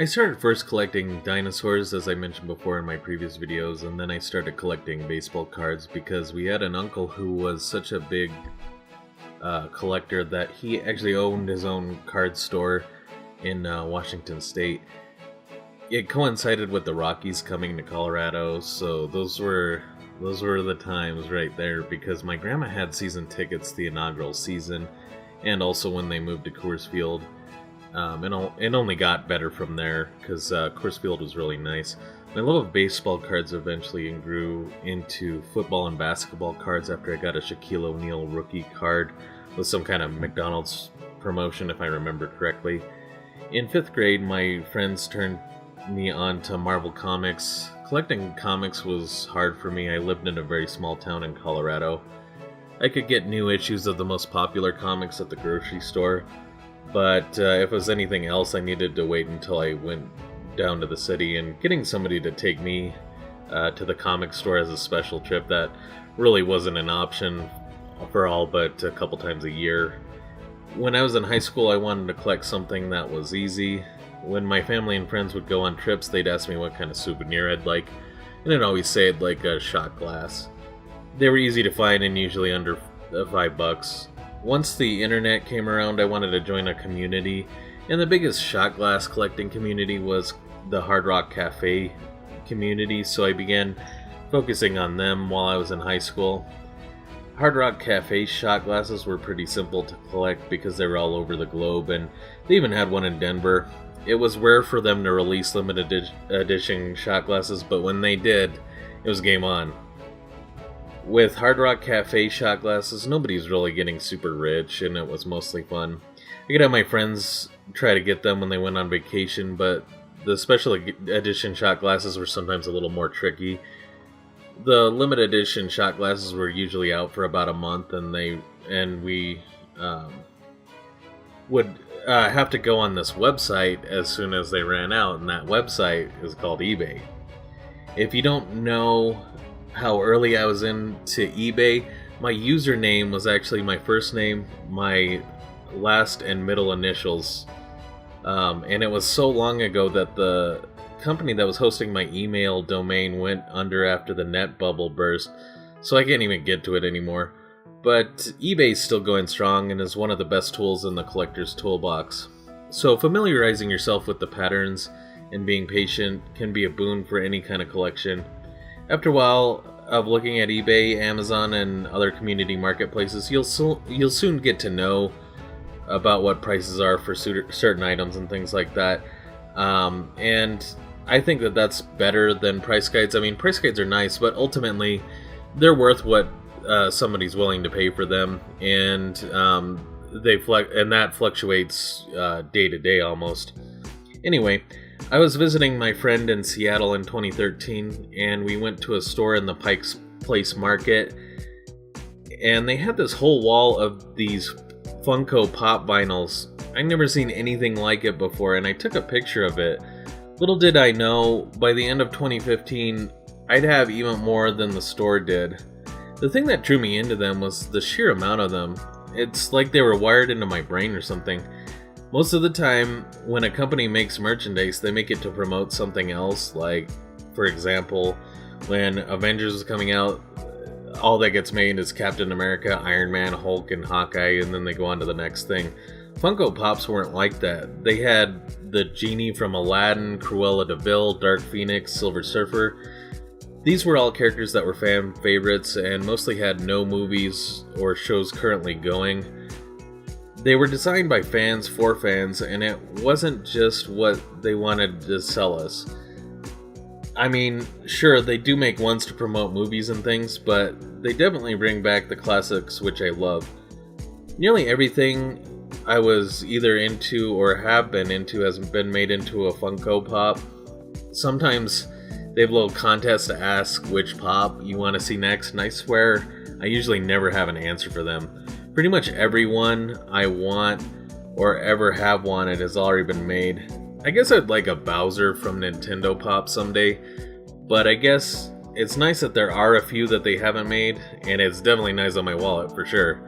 I started first collecting dinosaurs, as I mentioned before in my previous videos, and then I started collecting baseball cards because we had an uncle who was such a big collector that he actually owned his own card store in Washington State. It coincided with the Rockies coming to Colorado, so those were the times right there, because my grandma had season tickets the inaugural season, and also when they moved to Coors Field. It only got better from there, because Coors Field was really nice. My love of baseball cards eventually grew into football and basketball cards after I got a Shaquille O'Neal rookie card with some kind of McDonald's promotion, if I remember correctly. In 5th grade, my friends turned me on to Marvel Comics. Collecting comics was hard for me. I lived in a very small town in Colorado. I could get new issues of the most popular comics at the grocery store, but if it was anything else, I needed to wait until I went down to the city, and getting somebody to take me to the comic store as a special trip, that really wasn't an option for all but a couple times a year. When I was in high school, I wanted to collect something that was easy. When my family and friends would go on trips, they'd ask me what kind of souvenir I'd like, and I'd always say I'd like a shot glass. They were easy to find and usually under $5. Once the internet came around, I wanted to join a community, and the biggest shot glass collecting community was the Hard Rock Cafe community, so I began focusing on them while I was in high school. Hard Rock Cafe shot glasses were pretty simple to collect because they were all over the globe, and they even had one in Denver. It was rare for them to release limited edition shot glasses, but when they did, it was game on. With Hard Rock Cafe shot glasses, nobody's really getting super rich, and it was mostly fun. I could have my friends try to get them when they went on vacation, but the special edition shot glasses were sometimes a little more tricky. The limited edition shot glasses were usually out for about a month, and we would have to go on this website as soon as they ran out, and that website is called eBay. If you don't know how early I was into eBay, my username was actually my first name, my last and middle initials, and it was so long ago that the company that was hosting my email domain went under after the net bubble burst, so I can't even get to it anymore. But eBay's still going strong and is one of the best tools in the collector's toolbox. So familiarizing yourself with the patterns and being patient can be a boon for any kind of collection. After a while of looking at eBay, Amazon, and other community marketplaces, you'll soon get to know about what prices are for certain items and things like that. And I think that that's better than price guides. I mean, price guides are nice, but ultimately they're worth what somebody's willing to pay for them, and that fluctuates day to day almost. Anyway, I was visiting my friend in Seattle in 2013, and we went to a store in the Pike's Place Market, and they had this whole wall of these Funko Pop vinyls. I'd never seen anything like it before, and I took a picture of it. Little did I know, by the end of 2015, I'd have even more than the store did. The thing that drew me into them was the sheer amount of them. It's like they were wired into my brain or something. Most of the time, when a company makes merchandise, they make it to promote something else. Like, for example, when Avengers was coming out, all that gets made is Captain America, Iron Man, Hulk, and Hawkeye, and then they go on to the next thing. Funko Pops weren't like that. They had the Genie from Aladdin, Cruella de Vil, Dark Phoenix, Silver Surfer. These were all characters that were fan favorites and mostly had no movies or shows currently going. They were designed by fans for fans, and it wasn't just what they wanted to sell us. I mean, sure, they do make ones to promote movies and things, but they definitely bring back the classics, which I love. Nearly everything I was either into or have been into has been made into a Funko Pop. Sometimes they have a little contest to ask which pop you want to see next, and I swear I usually never have an answer for them. Pretty much everyone I want or ever have wanted has already been made. I guess I'd like a Bowser from Nintendo Pop someday, but I guess it's nice that there are a few that they haven't made, and it's definitely nice on my wallet for sure.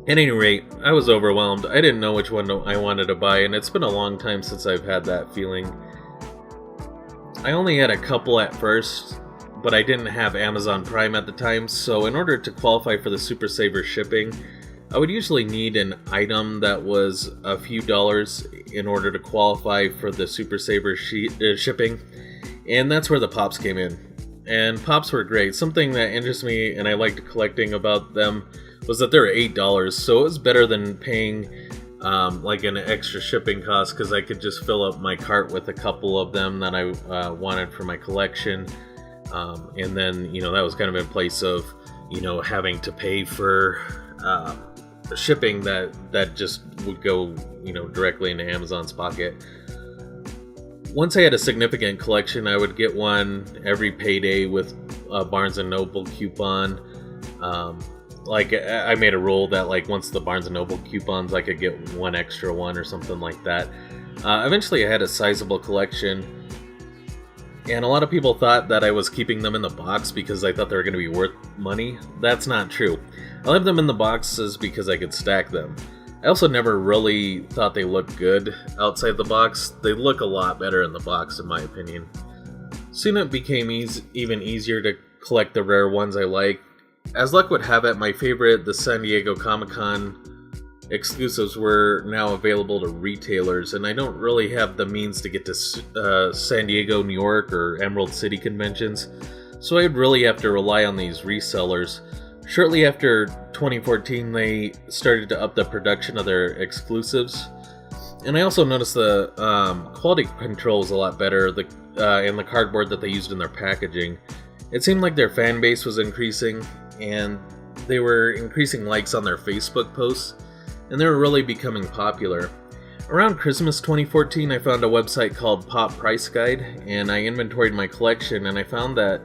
At any rate, I was overwhelmed. I didn't know which one I wanted to buy, and it's been a long time since I've had that feeling. I only had a couple at first, but I didn't have Amazon Prime at the time, so in order to qualify for the Super Saver shipping, I would usually need an item that was a few dollars in order to qualify for the Super Saver shipping, and that's where the Pops came in. And Pops were great. Something that interests me and I liked collecting about them was that they were $8, so it was better than paying like an extra shipping cost, because I could just fill up my cart with a couple of them that I wanted for my collection. And then, that was kind of in place of, having to pay for shipping that just would go, directly into Amazon's pocket. Once I had a significant collection, I would get one every payday with a Barnes & Noble coupon. I made a rule that, once the Barnes & Noble coupons, I could get one extra one or something like that. Eventually, I had a sizable collection. And a lot of people thought that I was keeping them in the box because I thought they were going to be worth money. That's not true. I left them in the boxes because I could stack them. I also never really thought they looked good outside the box. They look a lot better in the box, in my opinion. Soon it became even easier to collect the rare ones I like. As luck would have it, my favorite, the San Diego Comic-Con exclusives, were now available to retailers, and I don't really have the means to get to San Diego, New York, or Emerald City conventions, so I'd really have to rely on these resellers. Shortly after 2014, they started to up the production of their exclusives, and I also noticed the quality control was a lot better, and the cardboard that they used in their packaging. It seemed like their fan base was increasing, and they were increasing likes on their Facebook posts, and they were really becoming popular. Around Christmas 2014, I found a website called Pop Price Guide, and I inventoried my collection, and I found that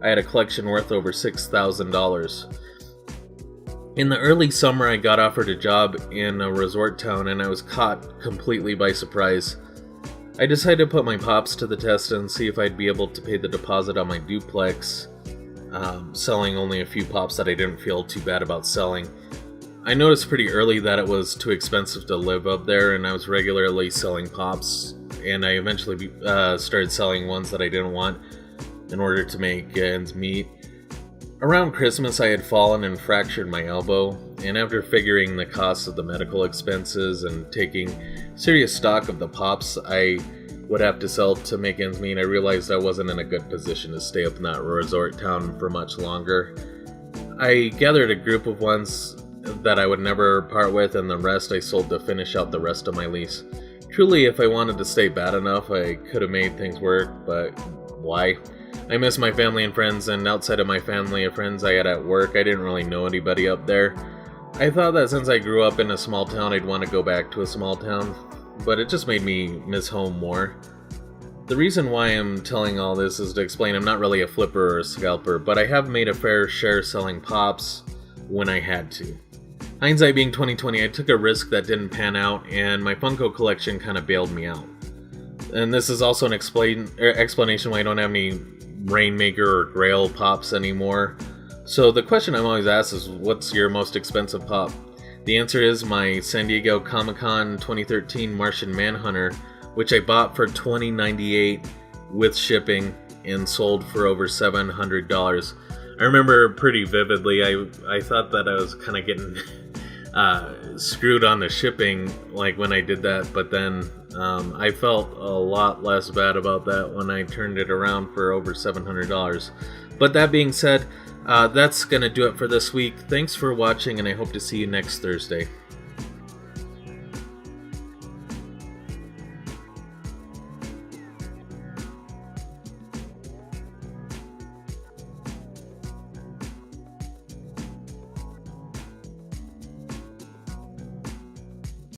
I had a collection worth over $6,000. In the early summer, I got offered a job in a resort town, and I was caught completely by surprise. I decided to put my Pops to the test and see if I'd be able to pay the deposit on my duplex, selling only a few Pops that I didn't feel too bad about selling. I noticed pretty early that it was too expensive to live up there, and I was regularly selling Pops, and I eventually started selling ones that I didn't want in order to make ends meet. Around Christmas, I had fallen and fractured my elbow, and after figuring the cost of the medical expenses and taking serious stock of the Pops I would have to sell to make ends meet, I realized I wasn't in a good position to stay up in that resort town for much longer. I gathered a group of ones that I would never part with, and the rest I sold to finish out the rest of my lease. Truly, if I wanted to stay bad enough, I could have made things work, but why? I miss my family and friends, and outside of my family and friends I had at work, I didn't really know anybody up there. I thought that since I grew up in a small town, I'd want to go back to a small town, but it just made me miss home more. The reason why I'm telling all this is to explain I'm not really a flipper or a scalper, but I have made a fair share selling Pops when I had to. Hindsight being 2020, I took a risk that didn't pan out, and my Funko collection kind of bailed me out. And this is also an explanation why I don't have any Rainmaker or Grail Pops anymore. So the question I'm always asked is, what's your most expensive Pop? The answer is my San Diego Comic-Con 2013 Martian Manhunter, which I bought for $20.98 with shipping and sold for over $700. I remember pretty vividly, I thought that I was kind of getting screwed on the shipping when I did that, but then I felt a lot less bad about that when I turned it around for over $700. But that being said, that's going to do it for this week. Thanks for watching, and I hope to see you next Thursday.